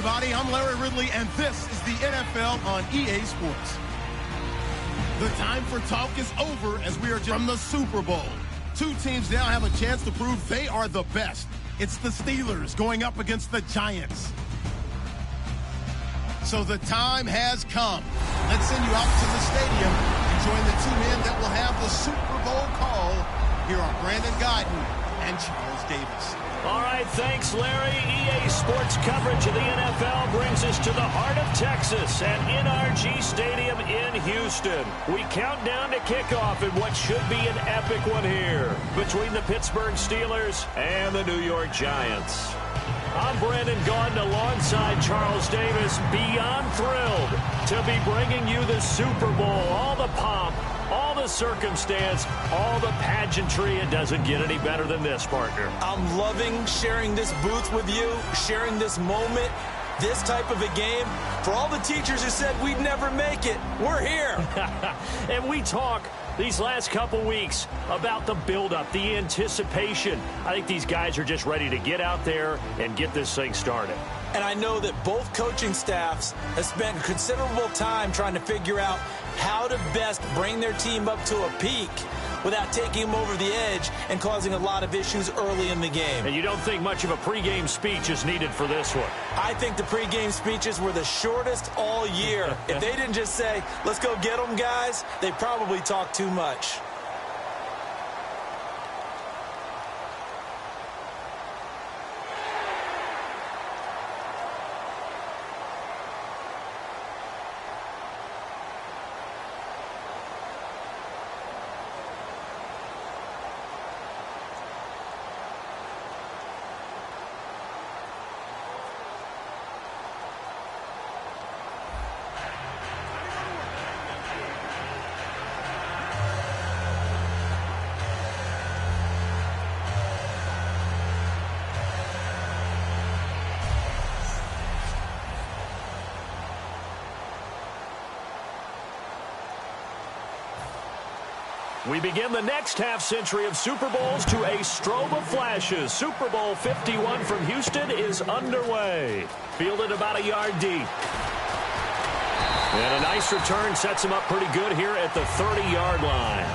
everybody. I'm Larry Ridley, and this is the NFL on EA Sports. The time for talk is over as we are from the Super Bowl. Two teams now have a chance to prove they are the best. It's the Steelers going up against the Giants. So the time has come. Let's send you out to the stadium and join the two men that will have the Super Bowl call. Here are Brandon Guyton and Charles Davis. All right, thanks, Larry. EA Sports coverage of the NFL brings us to the heart of Texas at NRG Stadium in Houston. We count down to kickoff in what should be an epic one here between the Pittsburgh Steelers and the New York Giants. I'm Brandon Guyton alongside Charles Davis, beyond thrilled to be bringing you the Super Bowl. All the pomp, all the circumstance, all the pageantry. It doesn't get any better than this, partner. I'm loving sharing this booth with you, sharing this moment, this type of a game. For all the teachers who said we'd never make it, we're here. And we talk these last couple weeks about the buildup, the anticipation. I think these guys are just ready to get out there and get this thing started. And I know that both coaching staffs have spent considerable time trying to figure out how to best bring their team up to a peak without taking them over the edge and causing a lot of issues early in the game. And you don't think much of a pregame speech is needed for this one? I think the pregame speeches were the shortest all year. If they didn't just say, let's go get them, guys, they probably talked too much. We begin the next half-century of Super Bowls to a strobe of flashes. Super Bowl 51 from Houston is underway. Fielded about a yard deep. And a nice return sets him up pretty good here at the 30-yard line.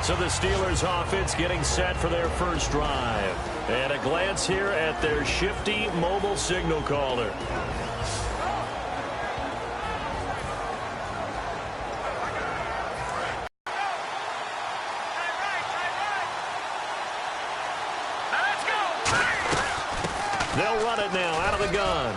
So the Steelers offense getting set for their first drive. And a glance here at their shifty mobile signal caller. They'll run it now out of the gun.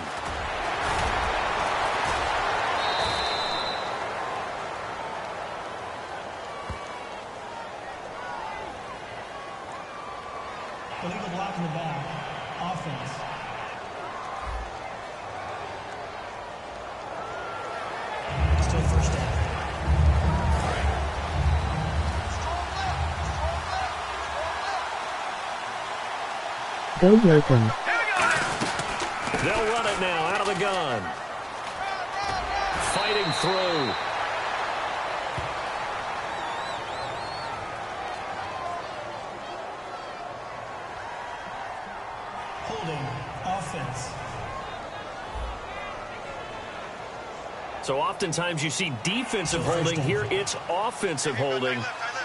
Illegal block in the back. Offense. Still first down. Go Blazers. They'll run it now out of the gun. Fighting through. Holding. Offense. So oftentimes you see defensive holding. Here it's offensive holding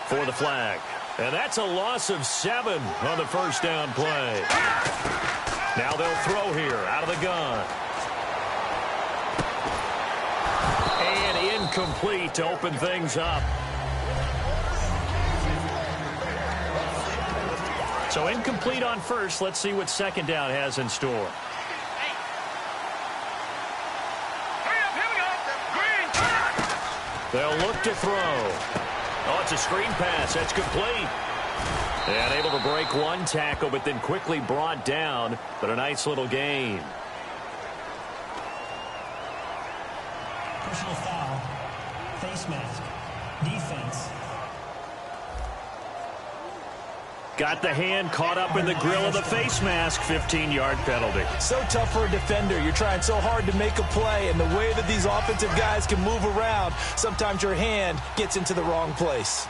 for the flag. And that's a loss of 7 on the first down play. Now they'll throw here out of the gun. And incomplete to open things up. So incomplete on first. Let's see what second down has in store. They'll look to throw. Oh, it's a screen pass. That's complete. And able to break one tackle, but then quickly brought down. But a nice little gain. Personal foul. Face mask. Defense. Got the hand caught up in the grill of the face mask. 15-yard penalty. So tough for a defender. You're trying so hard to make a play, and the way that these offensive guys can move around, sometimes your hand gets into the wrong place.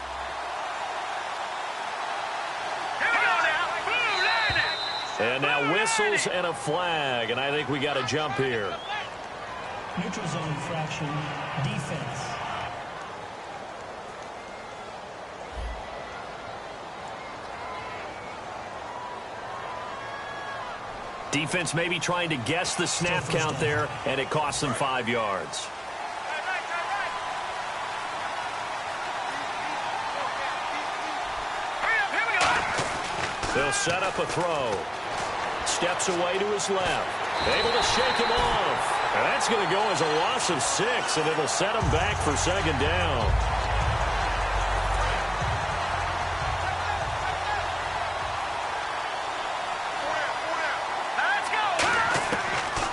And now whistles and a flag, and I think we got a jump here. Neutral zone infraction, defense. Defense maybe trying to guess the snap count there, and it costs them 5 yards. They'll set up a throw. Steps away to his left. Able to shake him off. And that's going to go as a loss of 6, and it'll set him back for second down.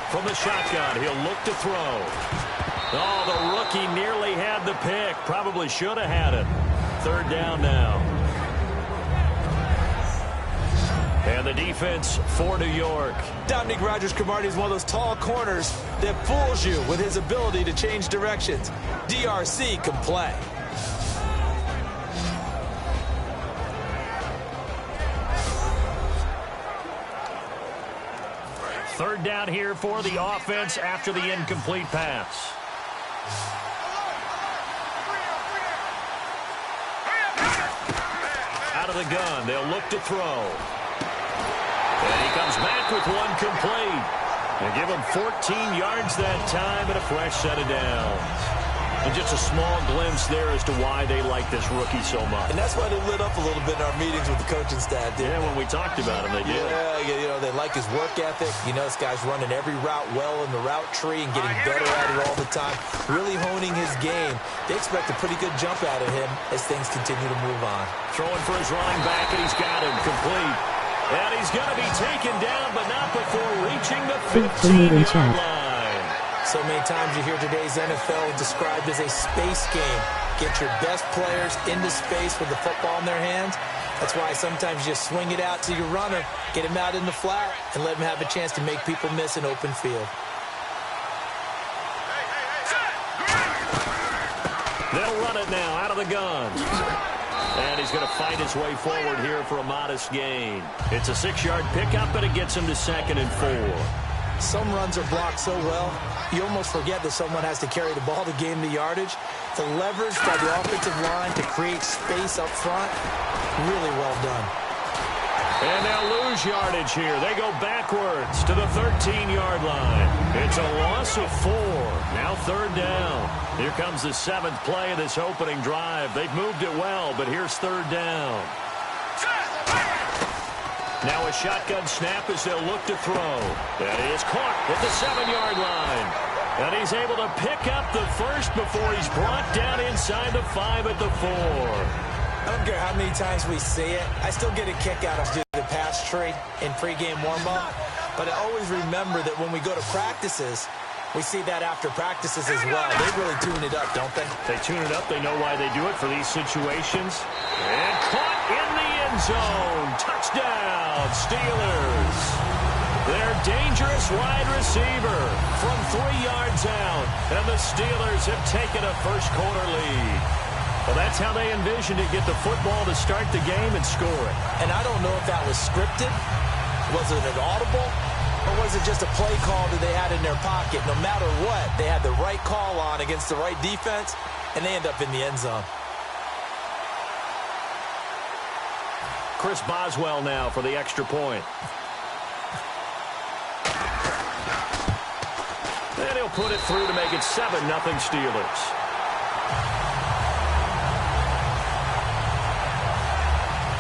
From the shotgun, he'll look to throw. Oh, the rookie nearly had the pick. Probably should have had it. Third down now. And the defense for New York. Dominique Rodgers-Cromartie is one of those tall corners that fools you with his ability to change directions. DRC can play. Third down here for the offense after the incomplete pass. Out of the gun, they'll look to throw. And he comes back with one complete. And give him 14 yards that time and a fresh set of downs. And just a small glimpse there as to why they like this rookie so much. And that's why they lit up a little bit in our meetings with the coaching staff, didn't they? When we talked about him, they did. Yeah, you know, they like his work ethic. You know, this guy's running every route well in the route tree and getting better at it all the time. Really honing his game. They expect a pretty good jump out of him as things continue to move on. Throwing for his running back, and he's got him complete. And he's going to be taken down, but not before reaching the 15-yard line. So many times you hear today's NFL described as a space game. Get your best players into space with the football in their hands. That's why sometimes you swing it out to your runner, get him out in the flat, and let him have a chance to make people miss an open field. They'll run it now out of the gun. And he's going to fight his way forward here for a modest gain. It's a 6-yard pickup, but it gets him to 2nd and 4. Some runs are blocked so well, you almost forget that someone has to carry the ball to gain the yardage. The leverage by the offensive line to create space up front, really well done. And they'll lose yardage here. They go backwards to the 13-yard line. It's a loss of 4. Now third down. Here comes the 7th play of this opening drive. They've moved it well, but here's third down. Now a shotgun snap as they'll look to throw. That is caught at the 7-yard line. And he's able to pick up the first before he's brought down inside the 5 at the 4. I don't care how many times we see it. I still get a kick out of the pass tree in pregame warm-up. But I always remember that when we go to practices, we see that after practices as well. They really tune it up, don't they? They tune it up. They know why they do it for these situations. And caught in the end zone. Touchdown, Steelers. Their dangerous wide receiver from 3 yards out. And the Steelers have taken a first-quarter lead. Well, that's how they envisioned to get the football to start the game and score it. And I don't know if that was scripted. Was it an audible? Or was it just a play call that they had in their pocket? No matter what, they had the right call on against the right defense, and they end up in the end zone. Chris Boswell now for the extra point. And he'll put it through to make it 7-0 Steelers.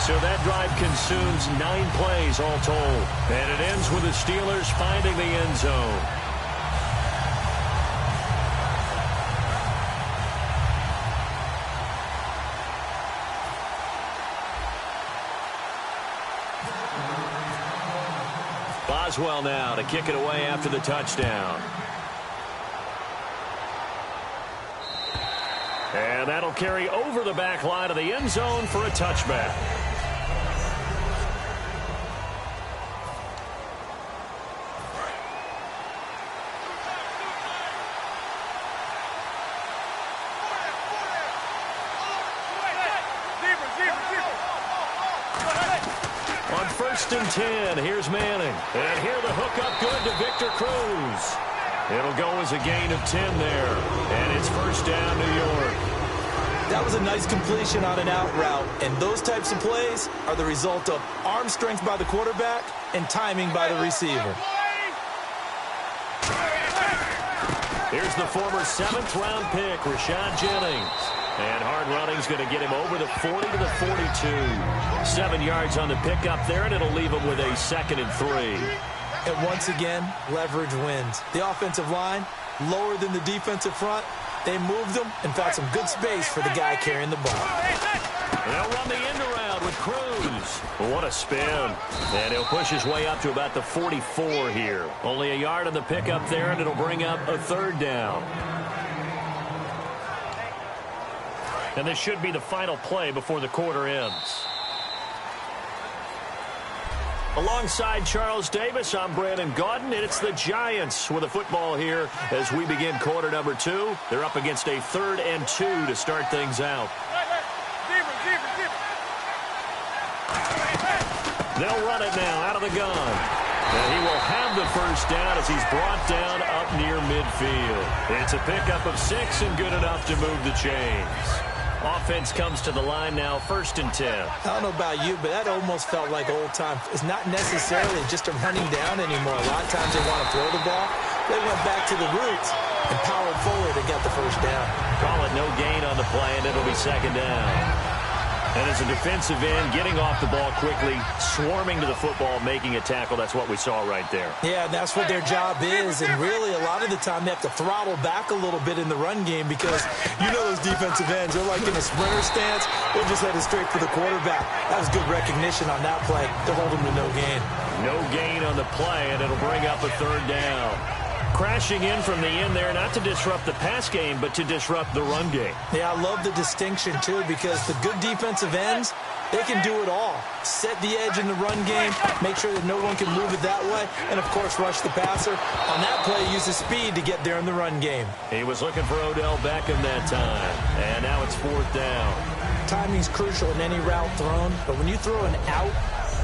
So that drive consumes 9 plays all told. And it ends with the Steelers finding the end zone. Boswell now to kick it away after the touchdown. And that'll carry over the back line of the end zone for a touchback. 1st and 10. Here's Manning. And here the hookup good to Victor Cruz. It'll go as a gain of 10 there. And it's 1st down, New York. That was a nice completion on an out route. And those types of plays are the result of arm strength by the quarterback and timing by the receiver. Here's the former 7th-round pick, Rashad Jennings. And hard running's going to get him over the 40 to the 42. 7 yards on the pickup there, and it'll leave him with a 2nd and 3. And once again, leverage wins. The offensive line, lower than the defensive front. They moved them and found some good space for the guy carrying the ball. They'll run the end around with Cruz. What a spin. And he'll push his way up to about the 44 here. Only a yard on the pickup there, and it'll bring up a 3rd down. And this should be the final play before the quarter ends. Alongside Charles Davis, I'm Brandon Gaudin, and it's the Giants with the football here as we begin quarter number 2. They're up against a 3rd and 2 to start things out. They'll run it now out of the gun. And he will have the 1st down as he's brought down up near midfield. It's a pickup of 6 and good enough to move the chains. Offense comes to the line now, 1st and 10. I don't know about you, but that almost felt like old time. It's not necessarily just a running down anymore. A lot of times they want to throw the ball. They went back to the roots and powered forward and got the 1st down. Call it no gain on the play, and it'll be 2nd down. And as a defensive end, getting off the ball quickly, swarming to the football, making a tackle, that's what we saw right there. Yeah, and that's what their job is. And really, a lot of the time, they have to throttle back a little bit in the run game because you know those defensive ends, they're like in a sprinter stance. They're just headed straight for the quarterback. That was good recognition on that play to hold him to no gain. No gain on the play, and it'll bring up a 3rd down. Crashing in from the end there, not to disrupt the pass game, but to disrupt the run game. Yeah, I love the distinction, too, because the good defensive ends, they can do it all. Set the edge in the run game, make sure that no one can move it that way, and, of course, rush the passer. On that play, use the speed to get there in the run game. He was looking for Odell Beckham that time, and now it's 4th down. Timing's crucial in any route thrown, but when you throw an out,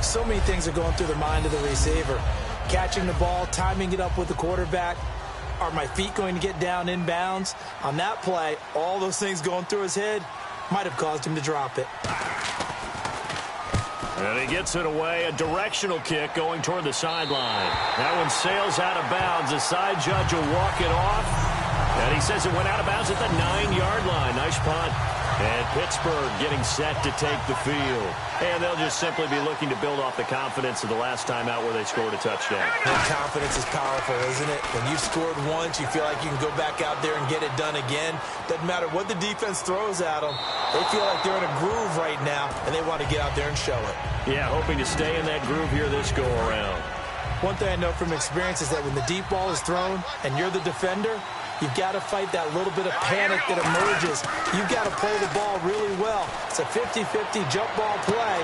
so many things are going through the mind of the receiver. Catching the ball, timing it up with the quarterback. Are my feet going to get down inbounds? On that play, all those things going through his head might have caused him to drop it. And he gets it away. A directional kick going toward the sideline. That one sails out of bounds. The side judge will walk it off. And he says it went out of bounds at the 9-yard line. Nice punt. And Pittsburgh getting set to take the field. And they'll just simply be looking to build off the confidence of the last time out where they scored a touchdown. And confidence is powerful, isn't it? When you've scored once, you feel like you can go back out there and get it done again. Doesn't matter what the defense throws at them. They feel like they're in a groove right now, and they want to get out there and show it. Yeah, hoping to stay in that groove here this go-around. One thing I know from experience is that when the deep ball is thrown and you're the defender, you've got to fight that little bit of panic that emerges. You've got to play the ball really well. It's a 50-50 jump ball play.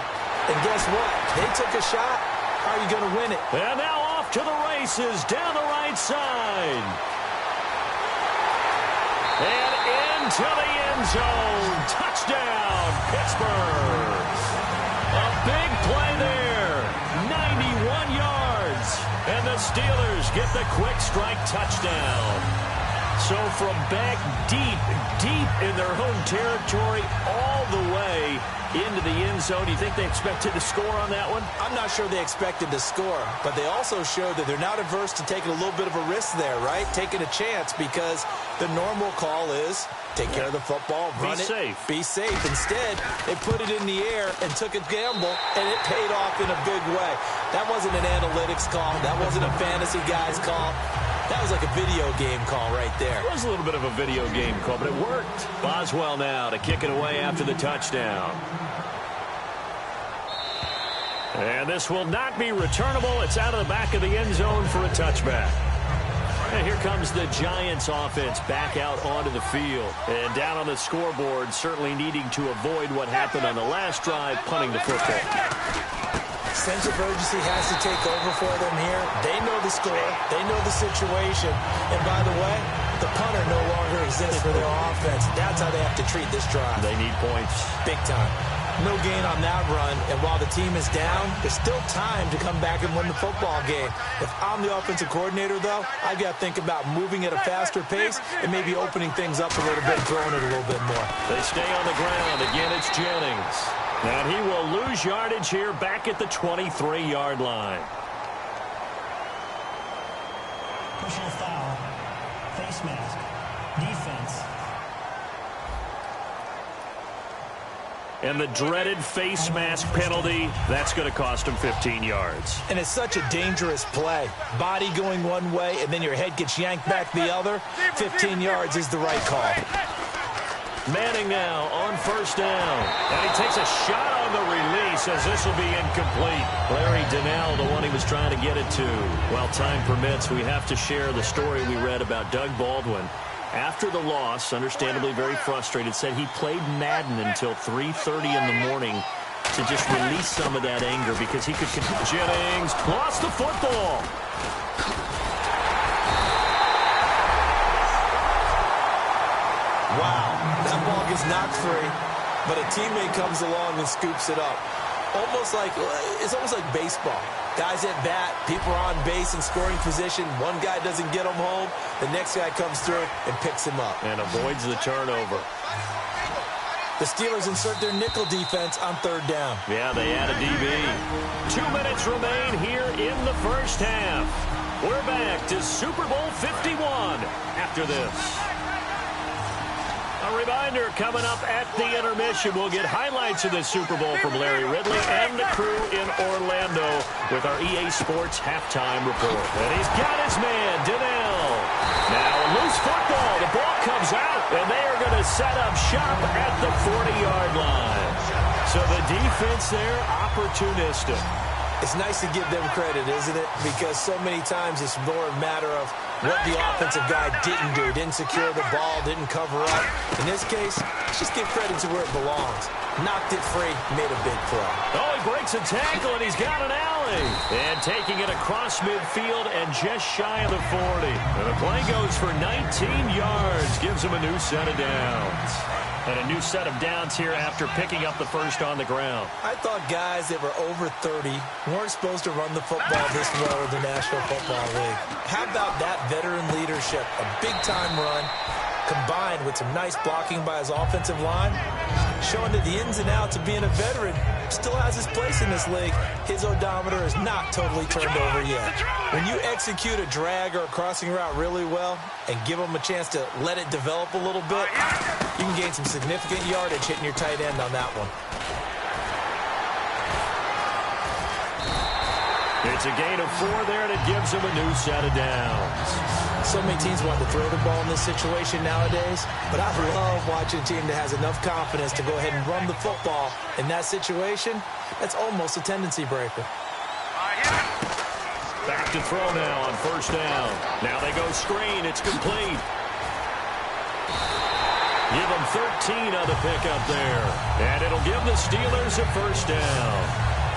And guess what? They took a shot. How are you going to win it? And now off to the races down the right side. And into the end zone. Touchdown, Pittsburgh. A big play there. 91 yards. And the Steelers get the quick strike touchdown. So from back deep in their home territory all the way into the end zone, do you think they expected to score on that one? I'm not sure they expected to score, but they also showed that they're not averse to taking a little bit of a risk there, right? Taking a chance because the normal call is take care of the football, run it, be safe. Instead, they put it in the air and took a gamble, and it paid off in a big way. That wasn't an analytics call. That wasn't a fantasy guy's call. That was like a video game call right there. It was a little bit of a video game call, but it worked. Boswell now to kick it away after the touchdown. And this will not be returnable. It's out of the back of the end zone for a touchback. And here comes the Giants offense back out onto the field. And down on the scoreboard, certainly needing to avoid what happened on the last drive, punting the football. Sense of urgency has to take over for them here. They know the score. They know the situation. And by the way, the punter no longer exists for their offense. That's how they have to treat this drive. They need points. Big time. No gain on that run, and while the team is down, there's still time to come back and win the football game. If I'm the offensive coordinator, though, I've got to think about moving at a faster pace and maybe opening things up a little bit and throwing it a little bit more. They stay on the ground. Again, it's Jennings. And he will lose yardage here back at the 23-yard line. Personal foul. Face mask. Defense. And the dreaded face mask penalty, that's going to cost him 15 yards. And it's such a dangerous play. Body going one way, and then your head gets yanked back the other. 15 yards is the right call. Manning now on first down. And he takes a shot on the release as this will be incomplete. Larry Donnell, the one he was trying to get it to. While time permits, we have to share the story we read about Doug Baldwin. After the loss, understandably very frustrated, said he played Madden until 3:30 in the morning to just release some of that anger because he could... Jennings lost the football. Wow, that ball gets knocked free, but a teammate comes along and scoops it up. It's almost like baseball. Guys at bat, people are on base in scoring position. One guy doesn't get him home. The next guy comes through and picks him up. And avoids the turnover. The Steelers insert their nickel defense on third down. Yeah, they add a DB. 2 minutes remain here in the first half. We're back to Super Bowl 51 after this. A reminder, coming up at the intermission, we'll get highlights of the Super Bowl from Larry Ridley and the crew in Orlando with our EA Sports halftime report. And he's got his man, Donnell. Now a loose football. The ball comes out, and they are going to set up shop at the 40-yard line. So the defense there, opportunistic. It's nice to give them credit, isn't it? Because so many times it's more a matter of what the offensive guy didn't do. Didn't secure the ball, didn't cover up. In this case, let's just give credit to where it belongs. Knocked it free, made a big play. Oh, he breaks a tackle, and he's got an alley. And taking it across midfield and just shy of the 40. And the play goes for 19 yards, gives him a new set of downs. And a new set of downs here after picking up the first on the ground. I thought guys that were over 30 weren't supposed to run the football this well in the National Football League. How about that veteran leadership? A big-time run combined with some nice blocking by his offensive line, showing that the ins and outs of being a veteran still has his place in this league. His odometer is not totally turned over yet. When you execute a drag or a crossing route really well and give them a chance to let it develop a little bit, you can gain some significant yardage hitting your tight end on that one. It's a gain of 4 there, and it gives him a new set of downs. So many teams want to throw the ball in this situation nowadays, but I love watching a team that has enough confidence to go ahead and run the football. In that situation, that's almost a tendency breaker. Back to throw now on first down. Now they go screen. It's complete. Give them 13 on the pickup there. And it'll give the Steelers a first down.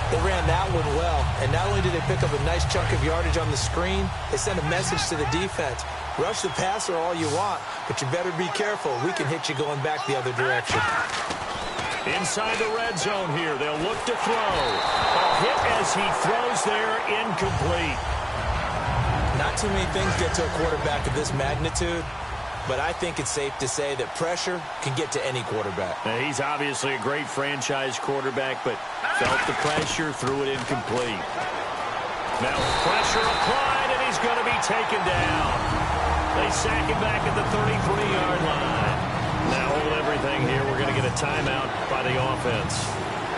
They ran that one well, and not only did they pick up a nice chunk of yardage on the screen, they sent a message to the defense. Rush the passer all you want, but you better be careful. We can hit you going back the other direction. Inside the red zone here. They'll look to throw. A hit as he throws there, incomplete. Not too many things get to a quarterback of this magnitude, but I think it's safe to say that pressure can get to any quarterback. Now, he's obviously a great franchise quarterback, but felt the pressure, threw it incomplete. Now pressure applied, and he's going to be taken down. They sack him back at the 33-yard line. Now hold everything here. We're going to get a timeout by the offense.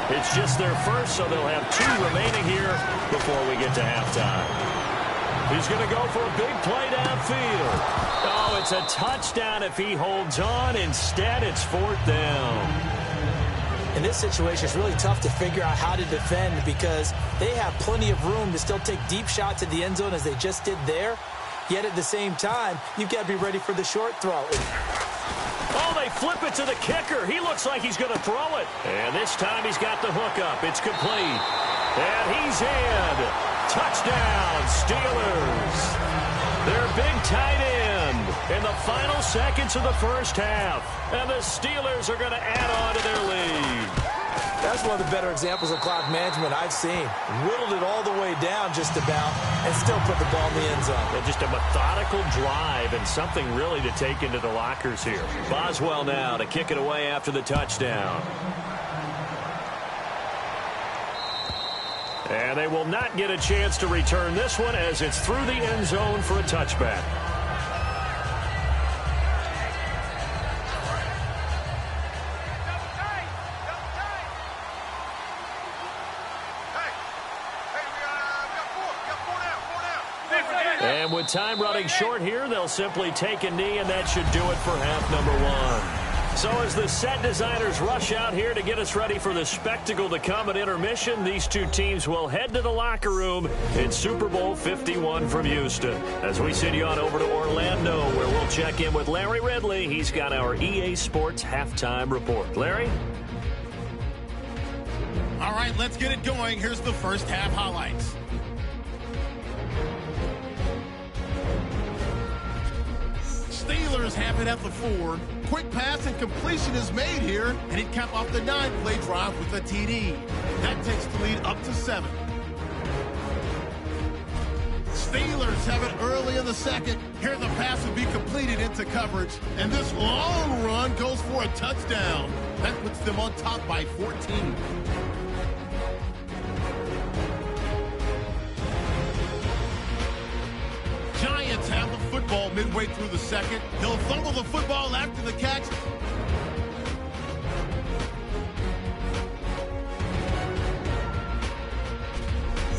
It's just their first, so they'll have 2 remaining here before we get to halftime. He's going to go for a big play downfield. Oh, it's a touchdown if he holds on. Instead, it's 4th down. In this situation, it's really tough to figure out how to defend because they have plenty of room to still take deep shots at the end zone as they just did there. Yet at the same time, you've got to be ready for the short throw. Oh, they flip it to the kicker. He looks like he's going to throw it. And this time he's got the hook up. It's complete. And he's in. Touchdown, Steelers. Their big tight end in the final seconds of the first half. And the Steelers are going to add on to their lead. That's one of the better examples of clock management I've seen. Whittled it all the way down just about and still put the ball in the end zone. Yeah, just a methodical drive and something really to take into the lockers here. Boswell now to kick it away after the touchdown. And they will not get a chance to return this one as it's through the end zone for a touchback. And with time running short here, they'll simply take a knee, and that should do it for half number one. So as the set designers rush out here to get us ready for the spectacle to come at intermission, these two teams will head to the locker room in Super Bowl 51 from Houston. As we send you on over to Orlando, where we'll check in with Larry Ridley. He's got our EA Sports halftime report. Larry? All right, let's get it going. Here's the first half highlights. Steelers have it at the 4. Quick pass and completion is made here, and he capped off the 9-play drive with a TD. That takes the lead up to 7. Steelers have it early in the second. Here the pass would be completed into coverage, and this long run goes for a touchdown. That puts them on top by 14. Giants have the football midway through the second. He'll fumble the football after the catch.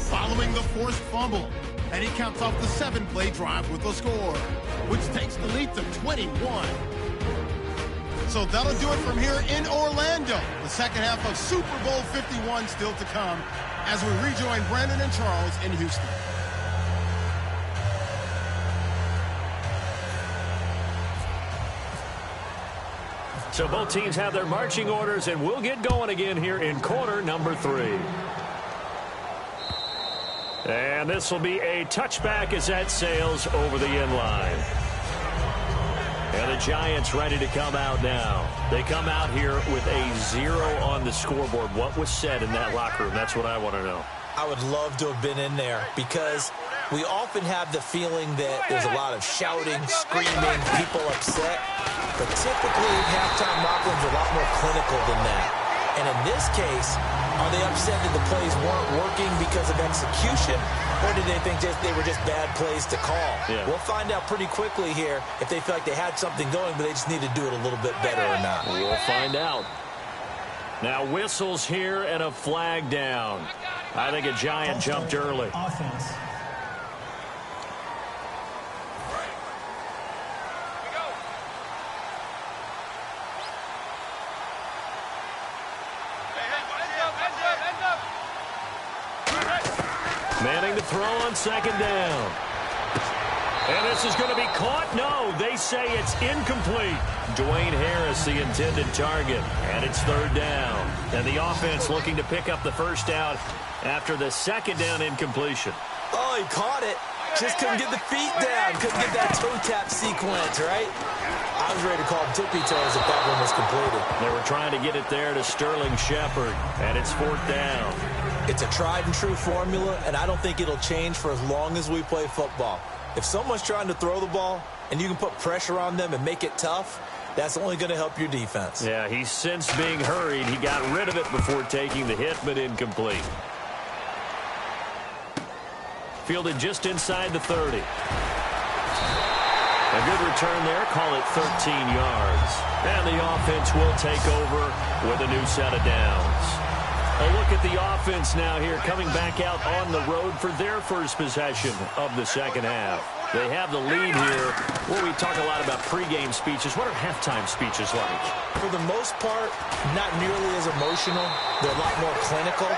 Following the forced fumble. And he counts off the 7-play drive with a score, which takes the lead to 21. So that'll do it from here in Orlando. The second half of Super Bowl 51 still to come as we rejoin Brandon and Charles in Houston. So both teams have their marching orders, and we'll get going again here in quarter number 3. And this will be a touchback as that sails over the end line. And the Giants ready to come out now. They come out here with a 0 on the scoreboard. What was said in that locker room? That's what I want to know. I would love to have been in there because we often have the feeling that there's a lot of shouting, screaming, people upset. But typically, halftime locker rooms are a lot more clinical than that. And in this case, are they upset that the plays weren't working because of execution, or did they think they were just bad plays to call? Yeah. We'll find out pretty quickly here if they feel like they had something going, but they just need to do it a little bit better or not. We'll find out. Now whistles here and a flag down. I think a Giant jumped early. Offense. Manning to throw on second down. And this is going to be caught. No, they say it's incomplete. Dwayne Harris, the intended target. And it's third down. And the offense looking to pick up the first down after the second down incompletion. Oh, he caught it. Just couldn't get the feet down. Couldn't get that toe tap sequence, right? I was ready to call him tippy toes if that one was completed. They were trying to get it there to Sterling Shepard. And it's fourth down. It's a tried and true formula, and I don't think it'll change for as long as we play football. If someone's trying to throw the ball and you can put pressure on them and make it tough, that's only going to help your defense. Yeah, he's since being hurried. He got rid of it before taking the hit, but incomplete. Fielded just inside the 30. A good return there. Call it 13 yards. And the offense will take over with a new set of downs. A look at the offense now here, coming back out on the road for their first possession of the second half. They have the lead here. Well, we talk a lot about pregame speeches. What are halftime speeches like? For the most part, not nearly as emotional. They're a lot more clinical.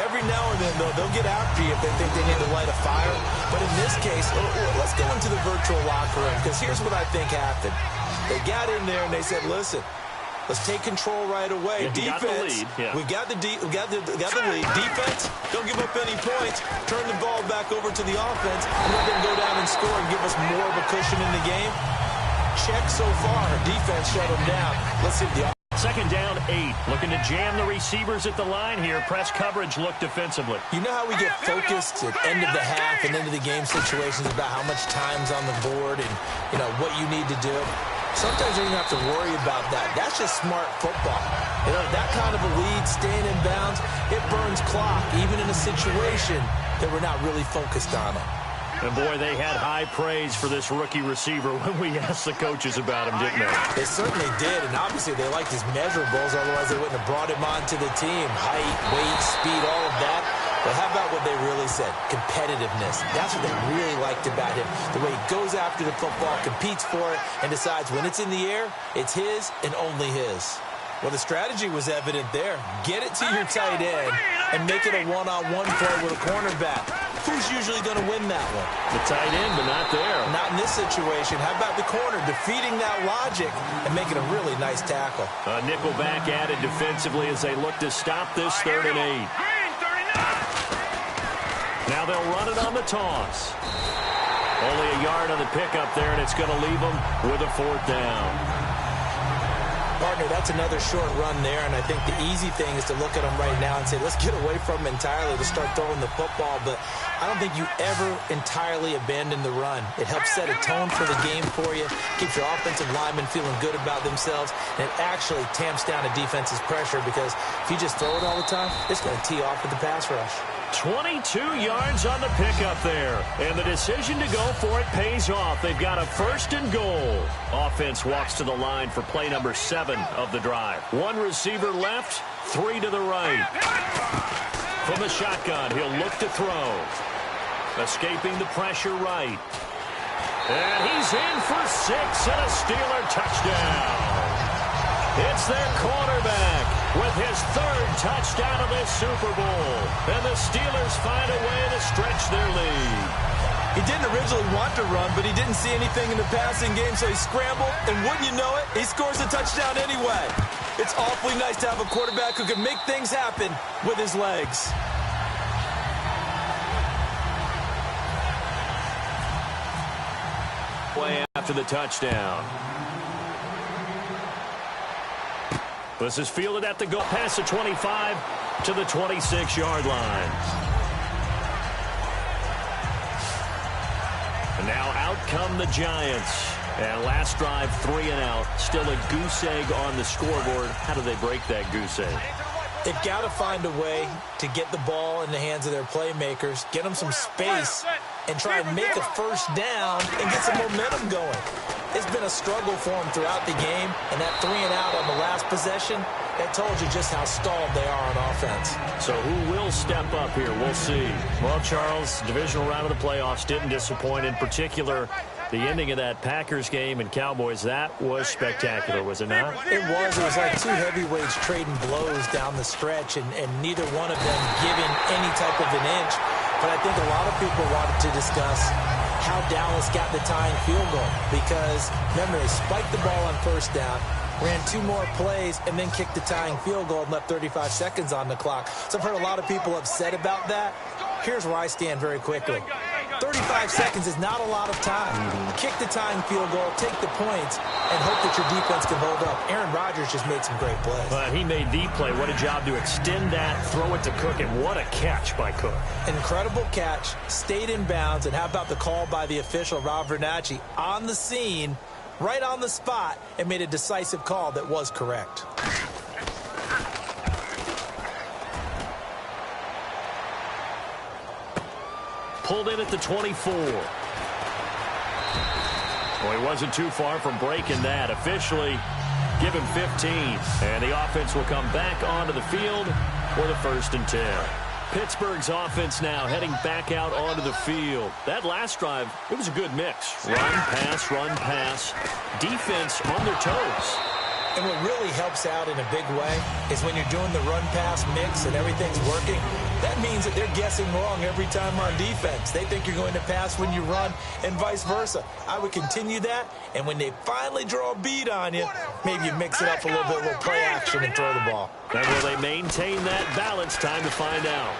Every now and then, though, they'll get after you if they think they need to light a fire. But in this case, let's go into the virtual locker room, because here's what I think happened. They got in there and they said, listen, let's take control right away. Yeah, Defense, we got the lead. Defense, don't give up any points. Turn the ball back over to the offense and let them go down and score and give us more of a cushion in the game. Check so far. Defense shut them down. Let's see if the offense Second down, 8. Looking to jam the receivers at the line here. Press coverage look defensively. You know how we get focused at end of the half and into the game situations about how much time's on the board and, what you need to do? Sometimes you don't have to worry about that. That's just smart football. That kind of a lead, staying in bounds, it burns clock, even in a situation that we're not really focused on it. And, boy, they had high praise for this rookie receiver when we asked the coaches about him, didn't they? They certainly did, and obviously they liked his measurables, otherwise they wouldn't have brought him onto the team. Height, weight, speed, all of that. But how about what they really said? Competitiveness. That's what they really liked about him. The way he goes after the football, competes for it, and decides when it's in the air, it's his and only his. Well, the strategy was evident there. Get it to your tight end and make it a one-on-one play with a cornerback. Who's usually going to win that one? The tight end, but not there. Not in this situation. How about the corner defeating that logic and making a really nice tackle? A nickel back added defensively as they look to stop this 3rd and 8. Now they'll run it on the toss. Only a yard on the pickup there, and it's going to leave them with a 4th down. Partner, that's another short run there, and I think the easy thing is to look at them right now and say, let's get away from them entirely to start throwing the football, but I don't think you ever entirely abandon the run. It helps set a tone for the game for you, keeps your offensive linemen feeling good about themselves, and it actually tamps down a defense's pressure because if you just throw it all the time, it's going to tee off with the pass rush. 22 yards on the pickup there, and the decision to go for it pays off. They've got a 1st and goal. Offense walks to the line for play number 7 of the drive. 1 receiver left, 3 to the right. From the shotgun, he'll look to throw. Escaping the pressure right. And he's in for 6 and a Steeler touchdown. It's their quarterback with his 3rd touchdown of this Super Bowl. And the Steelers find a way to stretch their lead. He didn't originally want to run, but he didn't see anything in the passing game, so he scrambled, and wouldn't you know it, he scores a touchdown anyway. It's awfully nice to have a quarterback who can make things happen with his legs. Play after the touchdown. This is fielded at the goal past the 25 to the 26-yard line. And now out come the Giants. And last drive, 3 and out. Still a goose egg on the scoreboard. How do they break that goose egg? They've got to find a way to get the ball in the hands of their playmakers, get them some space, and try and make a 1st down and get some momentum going. It's been a struggle for them throughout the game, and that 3 and out on the last possession, that told you just how stalled they are on offense. So who will step up here? We'll see. Well, Charles, divisional round of the playoffs didn't disappoint. In particular, the ending of that Packers game and Cowboys, that was spectacular, was it not? It was. It was like 2 heavyweights trading blows down the stretch, and neither one of them giving any type of an inch. But I think a lot of people wanted to discuss how Dallas got the tying field goal because, remember, they spiked the ball on 1st down, ran 2 more plays, and then kicked the tying field goal and left 35 seconds on the clock. So I've heard a lot of people upset about that. Here's where I stand very quickly. 35 seconds is not a lot of time. Kick the tying field goal, take the points, and hope that your defense can hold up. Aaron Rodgers just made some great plays. He made the play. What a job to extend that, throw it to Cook, and what a catch by Cook. Incredible catch, stayed in bounds, and how about the call by the official, Rob Vernacci, on the scene, right on the spot, and made a decisive call that was correct. Pulled in at the 24. Well, he wasn't too far from breaking that. Officially, give him 15. And the offense will come back onto the field for the 1st and 10. Pittsburgh's offense now heading back out onto the field. That last drive, it was a good mix. Run, pass, defense on their toes. And what really helps out in a big way is when you're doing the run-pass mix and everything's working, that means that they're guessing wrong every time on defense. They think you're going to pass when you run and vice versa. I would continue that, and when they finally draw a bead on you, maybe you mix it up a little play action and throw the ball. And will they maintain that balance? Time to find out.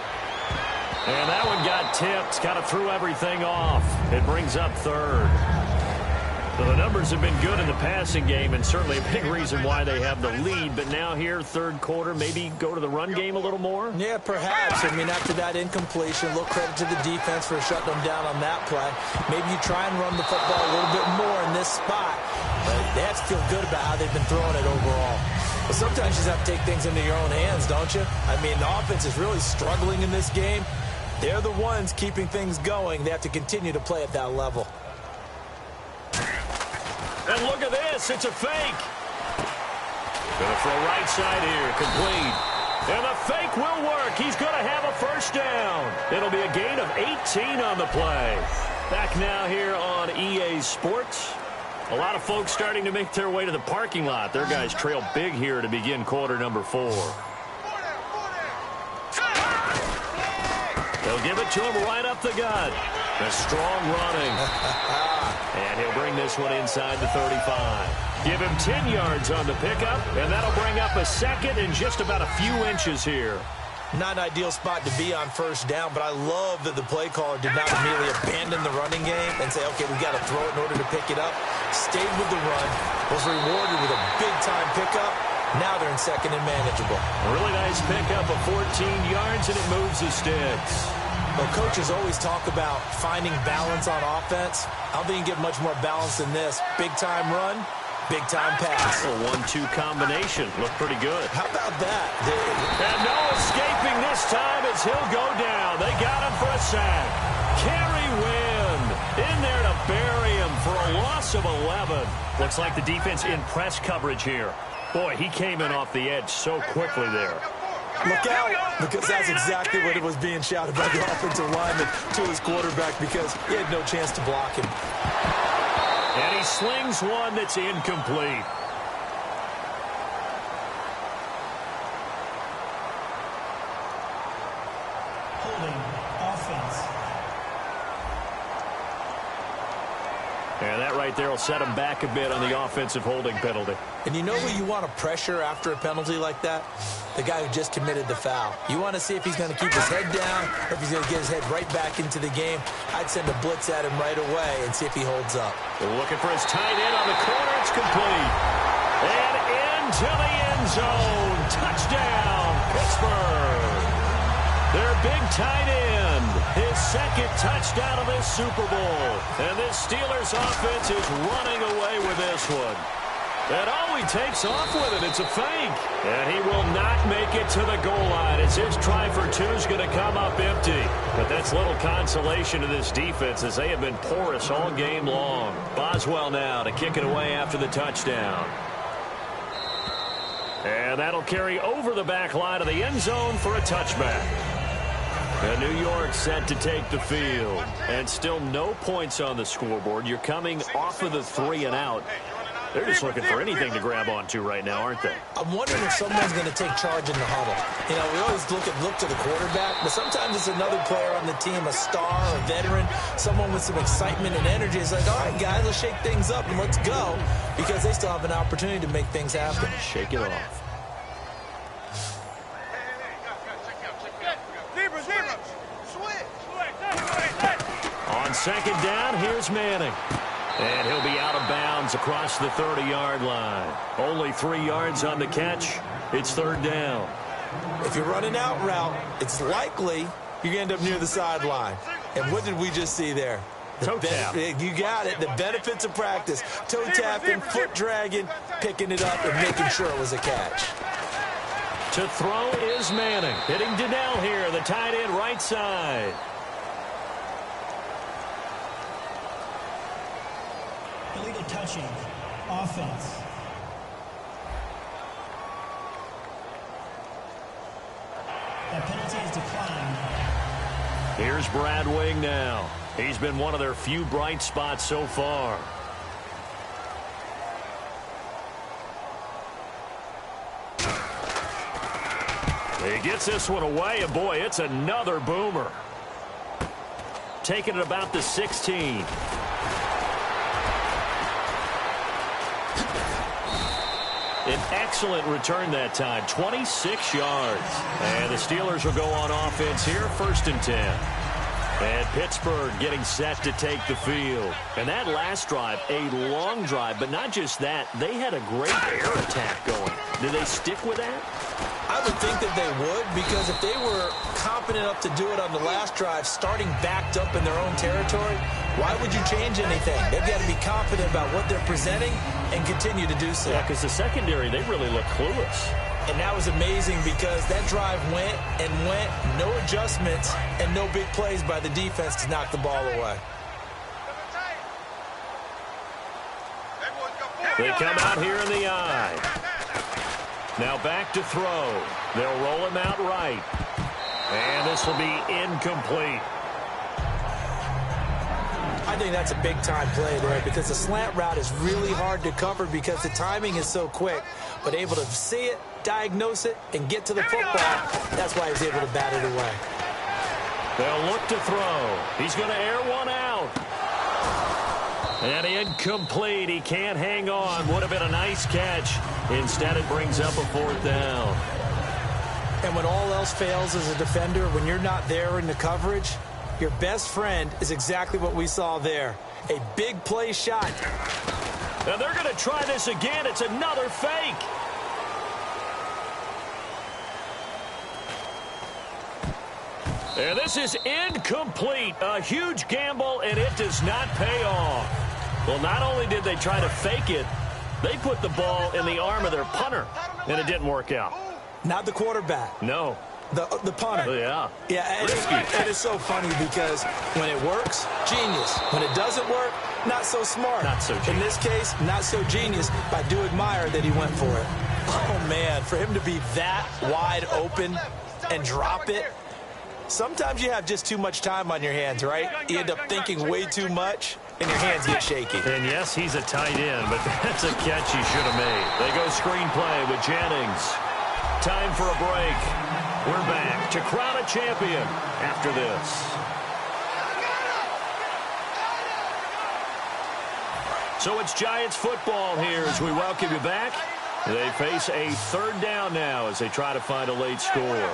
And that one got tipped, kind of threw everything off. It brings up 3rd. So the numbers have been good in the passing game, and certainly a big reason why they have the lead. But now here, third quarter, maybe go to the run game a little more? Yeah, perhaps. I mean, after that incompletion, a little credit to the defense for shutting them down on that play. Maybe you try and run the football a little bit more in this spot. But they have to feel good about how they've been throwing it overall. But sometimes you just have to take things into your own hands, don't you? I mean, the offense is really struggling in this game. They're the ones keeping things going. They have to continue to play at that level. And look at this. It's a fake. Going to throw right side here. Complete. And the fake will work. He's going to have a first down. It'll be a gain of 18 on the play. Back now here on EA Sports. A lot of folks starting to make their way to the parking lot. Their guys trail big here to begin quarter number 4. They'll give it to him right up the gut. A strong running. And he'll bring this one inside the 35. Give him 10 yards on the pickup, and that'll bring up a second and just about a few inches here. Not an ideal spot to be on first down, but I love that the play caller did not immediately abandon the running game and say, okay, we got to throw it in order to pick it up. Stayed with the run, was rewarded with a big-time pickup. Now they're in second and manageable. A really nice pickup of 14 yards, and it moves the sticks. Well, coaches always talk about finding balance on offense. I don't think you can get much more balance than this. Big-time run, big-time pass. A 1-2 combination. Looked pretty good. How about that? And no escaping this time as he'll go down. They got him for a sack. Kerry Wynn in there to bury him for a loss of 11. Looks like the defense in press coverage here. Boy, he came in off the edge so quickly there. Look out, because that's exactly what it was being shouted by the offensive lineman to his quarterback because he had no chance to block him. And he slings one that's incomplete. Holding offense. And that right there will set him back a bit on the offensive holding penalty. And you know who you want to pressure after a penalty like that? The guy who just committed the foul. You want to see if he's going to keep his head down or if he's going to get his head right back into the game. I'd send a blitz at him right away and see if he holds up. They're looking for his tight end on the corner. It's complete. And into the end zone. Touchdown, Pittsburgh. Their big tight end. His second touchdown of this Super Bowl. And this Steelers offense is running away with this one. And all he takes off with it, it's a fake. And he will not make it to the goal line as his try for two is going to come up empty. But that's little consolation to this defense as they have been porous all game long. Boswell now to kick it away after the touchdown. And that'll carry over the back line of the end zone for a touchback. And New York set to take the field. And still no points on the scoreboard. You're coming off of the 3 and out. They're just looking for anything to grab onto right now, aren't they? I'm wondering if someone's going to take charge in the huddle. You know, we always look to the quarterback, but sometimes it's another player on the team, a star, a veteran, someone with some excitement and energy. It's like, all right, guys, let's shake things up and let's go, because they still have an opportunity to make things happen. Shake it off. On second down, here's Manning. And he'll be out of bounds across the 30-yard line. Only 3 yards on the catch. It's third down. If you're running out route, it's likely you're going to end up near the sideline. And what did we just see there? Toe tap. You got it. The benefits of practice. Toe tapping, foot dragging, picking it up, and making sure it was a catch. To throw is Manning. Hitting Donnell here, the tight end right side. Illegal touching. Offense. That penalty is declined. Here's Brad Wing now. He's been one of their few bright spots so far. He gets this one away, and boy, it's another boomer. Taking it about the 16. An excellent return that time, 26 yards. And the Steelers will go on offense here, 1st and 10. And Pittsburgh getting set to take the field. And that last drive, a long drive, but not just that. They had a great air attack going. Do they stick with that? I would think that they would, because if they were confident enough to do it on the last drive, starting backed up in their own territory, why would you change anything? They've got to be confident about what they're presenting and continue to do so. Yeah, because the secondary, they really look clueless. And that was amazing because that drive went and went, no adjustments and no big plays by the defense to knock the ball away. They come out here in the eye. Now back to throw. They'll roll him out right. And this will be incomplete. I think that's a big-time play there because the slant route is really hard to cover because the timing is so quick. But able to see it, diagnose it, and get to the football, that's why he's able to bat it away. They'll look to throw. He's going to air one out. And incomplete. He can't hang on. Would have been a nice catch. Instead, it brings up a fourth down. And when all else fails as a defender, when you're not there in the coverage, your best friend is exactly what we saw there. A big play shot. Now they're going to try this again. It's another fake. And this is incomplete. A huge gamble, and it does not pay off. Well, not only did they try to fake it, they put the ball in the arm of their punter, and it didn't work out. Not the quarterback. No. The punter. Yeah. Yeah, it is so funny because when it works, genius. When it doesn't work, not so smart. Not so genius. In this case, not so genius, but I do admire that he went for it. Oh, man, for him to be that wide open and drop it. Sometimes you have just too much time on your hands, right? You end up thinking way too much, and your hands get shaky. And yes, he's a tight end, but that's a catch he should have made. They go screenplay with Jennings. Time for a break. We're back to crown a champion after this. So it's Giants football here as we welcome you back. They face a third down now as they try to find a late score.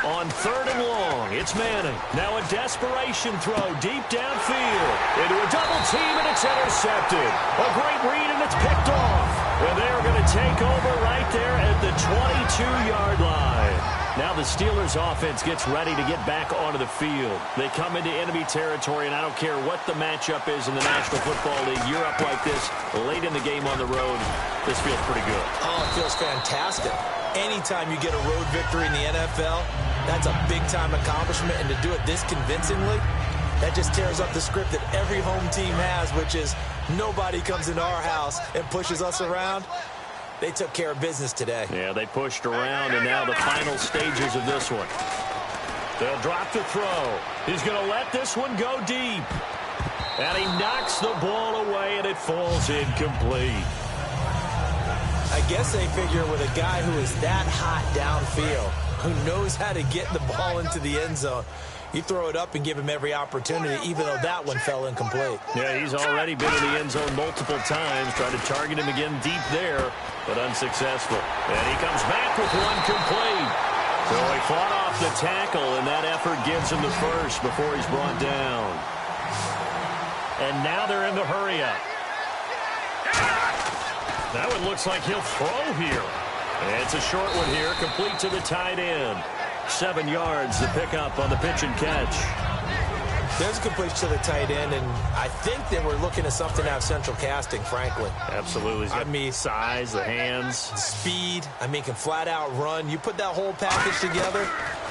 On third and long, it's Manning. Now a desperation throw deep downfield. Into a double team, and it's intercepted. A great read, and it's picked off. And they're going to take over right there at the 22-yard line. Now the Steelers offense gets ready to get back onto the field. They come into enemy territory, and I don't care what the matchup is in the National Football League. You're up like this late in the game on the road. This feels pretty good. Oh, it feels fantastic. Anytime you get a road victory in the NFL, that's a big-time accomplishment, and to do it this convincingly, that just tears up the script that every home team has, which is nobody comes into our house and pushes us around. They took care of business today. Yeah, they pushed around, and now the final stages of this one. They'll drop the throw. He's going to let this one go deep. And he knocks the ball away, and it falls incomplete. I guess they figure with a guy who is that hot downfield, who knows how to get the ball into the end zone, you throw it up and give him every opportunity, even though that one fell incomplete. Yeah, he's already been in the end zone multiple times, trying to target him again deep there, but unsuccessful. And he comes back with one complete. So he fought off the tackle, and that effort gives him the first before he's brought down. And now they're in the hurry-up. That one looks like he'll throw here. And it's a short one here, complete to the tight end. 7 yards to pick up on the pitch and catch. There's a completion to the tight end, and I think they were looking at something out of central casting, frankly. Absolutely. I mean, size, the hands. Speed. I mean, can flat out run. You put that whole package together,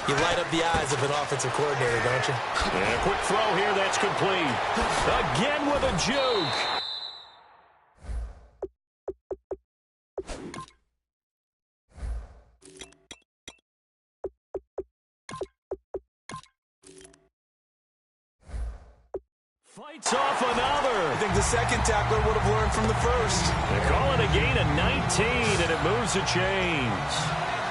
you light up the eyes of an offensive coordinator, don't you? Yeah, quick throw here, that's complete. Again with a juke. Fights off another. I think the second tackler would have learned from the first. They call it a gain of 19, and it moves the chains.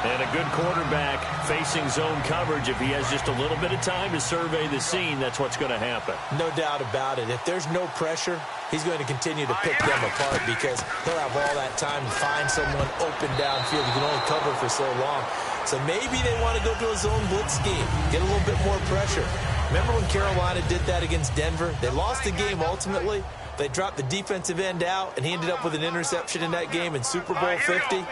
And a good quarterback facing zone coverage. If he has just a little bit of time to survey the scene, that's what's going to happen. No doubt about it. If there's no pressure, he's going to continue to pick them apart because he'll have all that time to find someone open downfield. You can only cover for so long. So maybe they want to go to a zone blitz scheme, get a little bit more pressure. Remember when Carolina did that against Denver? They lost the game ultimately. They dropped the defensive end out, and he ended up with an interception in that game in Super Bowl 50.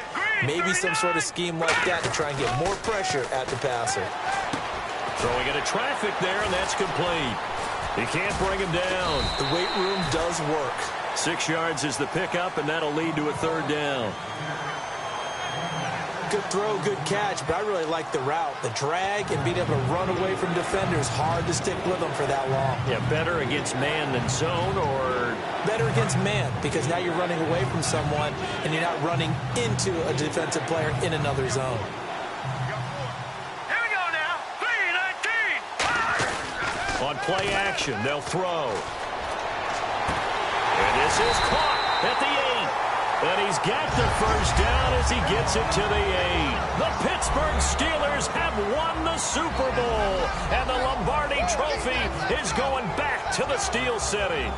Maybe some sort of scheme like that to try and get more pressure at the passer. Throwing into traffic there, and that's complete. He can't bring him down. The weight room does work. 6 yards is the pickup, and that'll lead to a third down. Good throw, good catch, but I really like the route. The drag and being able to run away from defenders, hard to stick with them for that long. Yeah, better against man than zone, or? Better against man, because now you're running away from someone, and you're not running into a defensive player in another zone. On play action, they'll throw. And this is caught at the 8. And he's got the first down as he gets it to the 8. The Pittsburgh Steelers have won the Super Bowl. And the Lombardi Trophy is going back to the Steel City.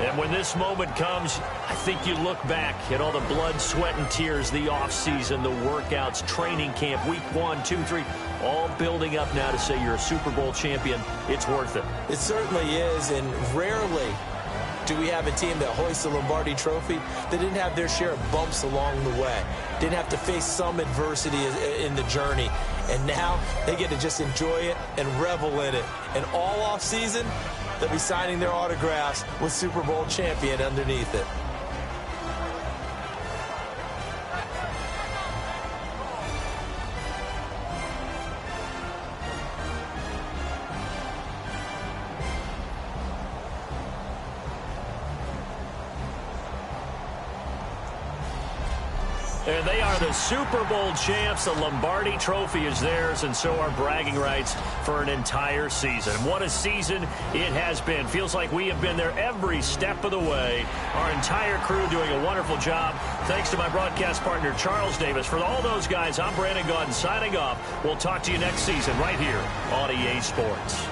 And when this moment comes, I think you look back at all the blood, sweat, and tears, the offseason, the workouts, training camp, week 1, 2, 3, all building up now to say you're a Super Bowl champion. It's worth it. It certainly is, and rarely do we have a team that hoists the Lombardi Trophy that didn't have their share of bumps along the way, didn't have to face some adversity in the journey, and now they get to just enjoy it and revel in it. And all offseason, they'll be signing their autographs with Super Bowl champion underneath it. And they are the Super Bowl champs. The Lombardi Trophy is theirs, and so are bragging rights for an entire season. What a season it has been. Feels like we have been there every step of the way. Our entire crew doing a wonderful job. Thanks to my broadcast partner, Charles Davis. For all those guys, I'm Brandon Gaudin signing off. We'll talk to you next season right here on EA Sports.